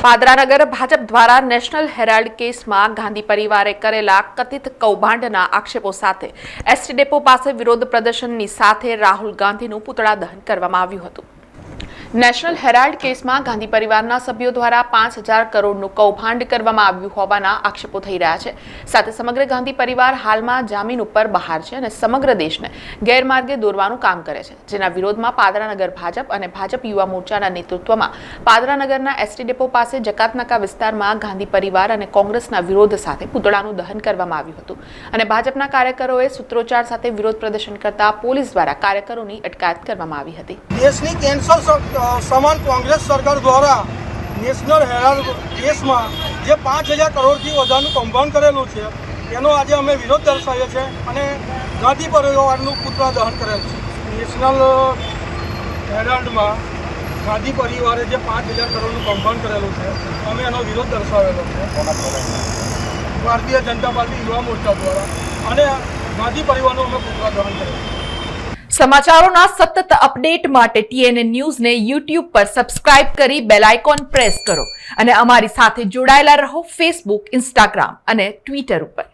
પાદરાનગર ભાજપ દ્વારા national Herald કેસમાં ગાંધી પરિવારે કરેલા કથિત કૌભાંડના આક્ષેપો સાથે એસટી ડેપો પાસે વિરોધ પ્રદર્શનની સાથે રાહુલ ગાંધીનું પુતળા દહન કરવામાં આવ્યું હતું। નેશનલ હેરાલ્ડ કેસમાં ગાંધી પરિવારના સભ્યો દ્વારા 5,000 કરોડનું કૌભાંડ કરવામાં આવ્યું હોવાના આક્ષેપો થઈ રહ્યા છે। સાથે સમગ્ર ગાંધી પરિવાર હાલમાં જામીન ઉપર બહાર છે અને સમગ્ર દેશને ગેરમાર્ગે દોરવાનું કામ કરે છે, જેના વિરોધમાં પાદરાનગર ભાજપ અને ભાજપ યુવા મોરચાના નેતૃત્વમાં પાદરાનગરના એસટી ડેપો પાસે જકાતનાકા વિસ્તારમાં ગાંધી પરિવાર અને કોંગ્રેસના વિરોધ સાથે પુતળાનું દહન કરવામાં આવ્યું હતું અને ભાજપના કાર્યકરોએ સૂત્રોચ્ચાર સાથે વિરોધ પ્રદર્શન કરતા પોલીસ દ્વારા કાર્યકરોની અટકાયત કરવામાં આવી હતી। દેશની કેન્સર સમાન કોંગ્રેસ સરકાર દ્વારા નેશનલ હેરાલ્ડ કેસમાં જે 5,000 કરોડથી વધારનું કૌભાંડ કરેલું છે એનો આજે અમે વિરોધ દર્શાવીએ છીએ અને ગાંધી પરિવારનું પુતળા દહન કરેલ છે। નેશનલ હેરાલ્ડમાં ગાંધી પરિવારે જે 5,000 કરોડનું કૌભાંડ કરેલું છે અમે એનો વિરોધ દર્શાવેલો છે ભારતીય જનતા પાર્ટી યુવા મોરચા દ્વારા અને ગાંધી પરિવારનું અમે પુતળા દહન કરેલું છે। સમાચારોના સતત અપડેટ માટે TNN ન્યૂઝને YouTube પર સબસ્ક્રાઇબ કરી બેલ આઇકોન પ્રેસ કરો અને અમારી સાથે જોડાયેલા રહો Facebook, Instagram અને Twitter ઉપર।